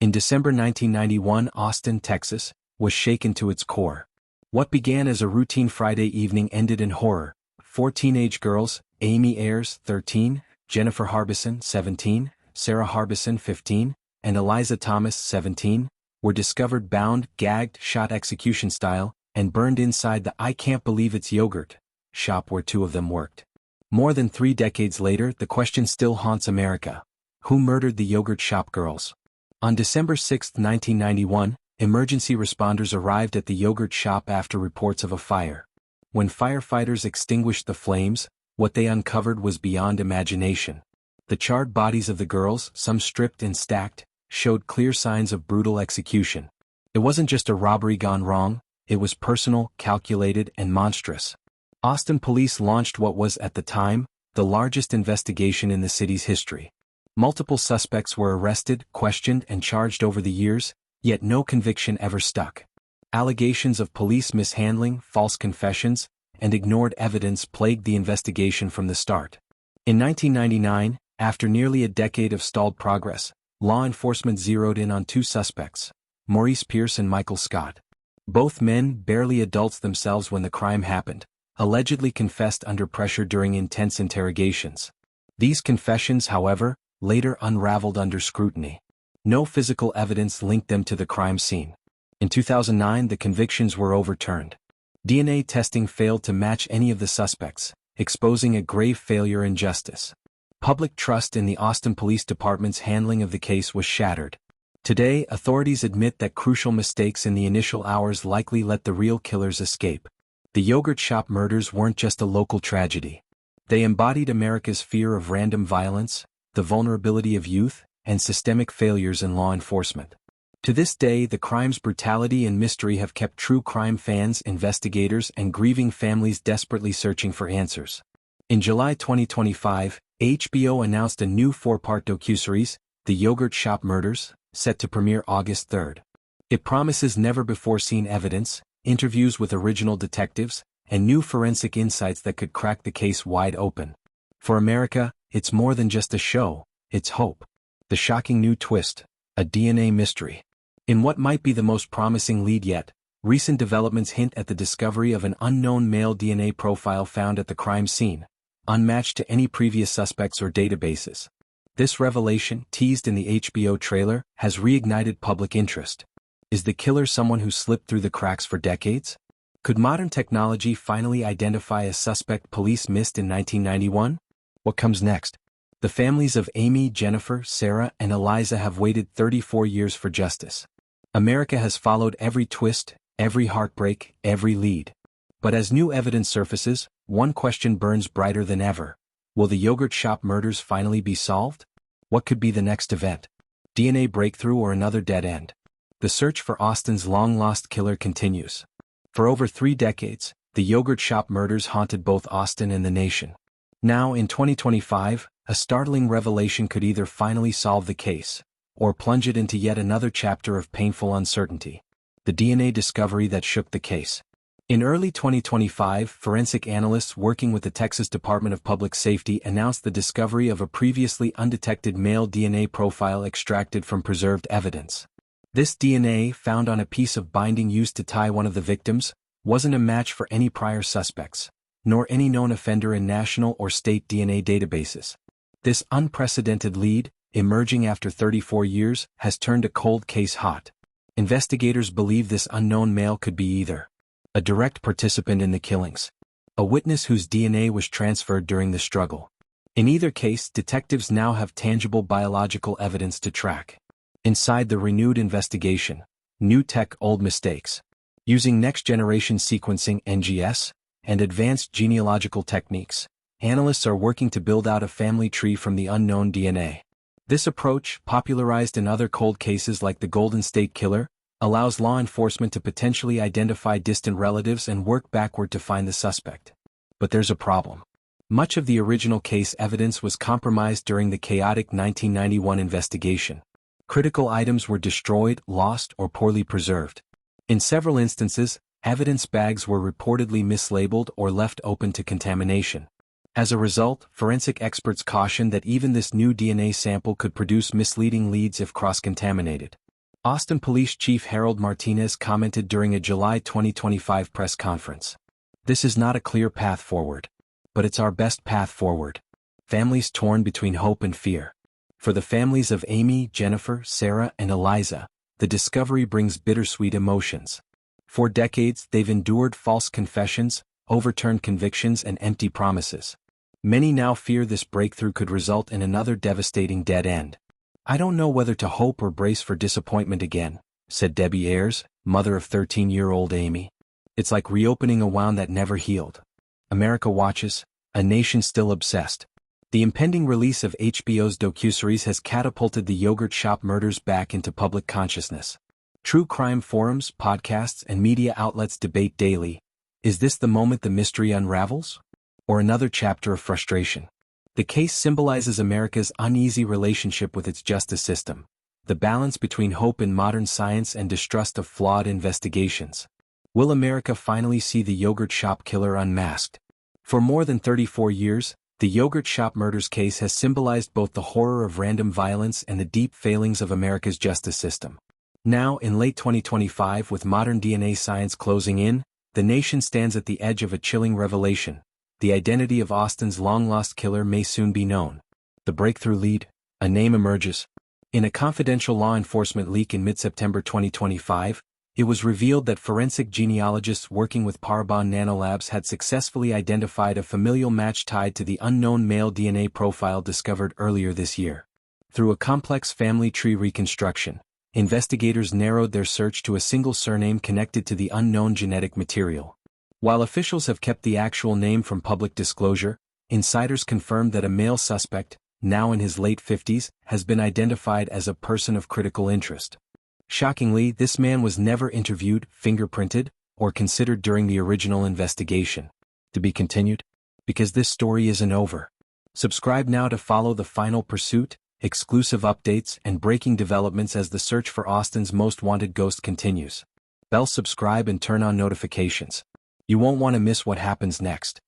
In December 1991, Austin, Texas, was shaken to its core. What began as a routine Friday evening ended in horror. 4 teenage girls, Amy Ayers, 13, Jennifer Harbison, 17, Sarah Harbison, 15, and Eliza Thomas, 17, were discovered bound, gagged, shot execution style, and burned inside the "I can't believe it's yogurt" shop where 2 of them worked. More than 3 decades later, the question still haunts America. Who murdered the yogurt shop girls? On December 6, 1991, emergency responders arrived at the yogurt shop after reports of a fire. When firefighters extinguished the flames, what they uncovered was beyond imagination. The charred bodies of the girls, some stripped and stacked, showed clear signs of brutal execution. It wasn't just a robbery gone wrong, it was personal, calculated, and monstrous. Austin police launched what was, at the time, the largest investigation in the city's history. Multiple suspects were arrested, questioned, and charged over the years, yet no conviction ever stuck. Allegations of police mishandling, false confessions, and ignored evidence plagued the investigation from the start. In 1999, after nearly a decade of stalled progress, law enforcement zeroed in on 2 suspects, Maurice Pierce and Michael Scott. Both men, barely adults themselves when the crime happened, allegedly confessed under pressure during intense interrogations. These confessions, however, later unraveled under scrutiny. No physical evidence linked them to the crime scene. In 2009, the convictions were overturned. DNA testing failed to match any of the suspects, exposing a grave failure in justice. Public trust in the Austin Police Department's handling of the case was shattered. Today, authorities admit that crucial mistakes in the initial hours likely let the real killers escape. The yogurt shop murders weren't just a local tragedy. They embodied America's fear of random violence, the vulnerability of youth, and systemic failures in law enforcement. To this day, the crime's brutality and mystery have kept true crime fans, investigators, and grieving families desperately searching for answers. In July 2025, HBO announced a new 4-part docuseries, The Yogurt Shop Murders, set to premiere August 3rd. It promises never-before-seen evidence, interviews with original detectives, and new forensic insights that could crack the case wide open. For America, it's more than just a show, it's hope. The shocking new twist, a DNA mystery. In what might be the most promising lead yet, recent developments hint at the discovery of an unknown male DNA profile found at the crime scene, unmatched to any previous suspects or databases. This revelation, teased in the HBO trailer, has reignited public interest. Is the killer someone who slipped through the cracks for decades? Could modern technology finally identify a suspect police missed in 1991? What comes next? The families of Amy, Jennifer, Sarah, and Eliza have waited 34 years for justice. America has followed every twist, every heartbreak, every lead. But as new evidence surfaces, one question burns brighter than ever. Will the yogurt shop murders finally be solved? What could be the next event? DNA breakthrough or another dead end? The search for Austin's long-lost killer continues. For over 3 decades, the yogurt shop murders haunted both Austin and the nation. Now, in 2025, a startling revelation could either finally solve the case, or plunge it into yet another chapter of painful uncertainty. The DNA discovery that shook the case. In early 2025, forensic analysts working with the Texas Department of Public Safety announced the discovery of a previously undetected male DNA profile extracted from preserved evidence. This DNA, found on a piece of binding used to tie one of the victims, wasn't a match for any prior suspects, nor any known offender in national or state DNA databases. This unprecedented lead, emerging after 34 years, has turned a cold case hot. Investigators believe this unknown male could be either a direct participant in the killings, a witness whose DNA was transferred during the struggle. In either case, detectives now have tangible biological evidence to track. Inside the renewed investigation, new tech, old mistakes. Using next-generation sequencing (NGS) and advanced genealogical techniques, analysts are working to build out a family tree from the unknown DNA. This approach, popularized in other cold cases like the Golden State Killer, allows law enforcement to potentially identify distant relatives and work backward to find the suspect. But there's a problem. Much of the original case evidence was compromised during the chaotic 1991 investigation. Critical items were destroyed, lost, or poorly preserved. In several instances, evidence bags were reportedly mislabeled or left open to contamination. As a result, forensic experts caution that even this new DNA sample could produce misleading leads if cross-contaminated. Austin Police Chief Harold Martinez commented during a July 2025 press conference. "This is not a clear path forward. But it's our best path forward." Families torn between hope and fear. For the families of Amy, Jennifer, Sarah, and Eliza, the discovery brings bittersweet emotions. For decades, they've endured false confessions, overturned convictions, and empty promises. Many now fear this breakthrough could result in another devastating dead end. "I don't know whether to hope or brace for disappointment again," said Debbie Ayers, mother of 13-year-old Amy. "It's like reopening a wound that never healed." America watches, a nation still obsessed. The impending release of HBO's docuseries has catapulted the yogurt shop murders back into public consciousness. True crime forums, podcasts, and media outlets debate daily. Is this the moment the mystery unravels? Or another chapter of frustration? The case symbolizes America's uneasy relationship with its justice system, the balance between hope in modern science and distrust of flawed investigations. Will America finally see the yogurt shop killer unmasked? For more than 34 years, the yogurt shop murders case has symbolized both the horror of random violence and the deep failings of America's justice system. Now, in late 2025, with modern DNA science closing in, the nation stands at the edge of a chilling revelation. The identity of Austin's long-lost killer may soon be known. The breakthrough lead, a name emerges. In a confidential law enforcement leak in mid-September 2025, it was revealed that forensic genealogists working with Parabon Nanolabs had successfully identified a familial match tied to the unknown male DNA profile discovered earlier this year. Through a complex family tree reconstruction, investigators narrowed their search to a single surname connected to the unknown genetic material. While officials have kept the actual name from public disclosure, insiders confirmed that a male suspect, now in his late 50s, has been identified as a person of critical interest. Shockingly, this man was never interviewed, fingerprinted, or considered during the original investigation. To be continued? Because this story isn't over. Subscribe now to follow the final pursuit, exclusive updates, and breaking developments as the search for Austin's most wanted ghost continues. Subscribe and turn on notifications. You won't want to miss what happens next.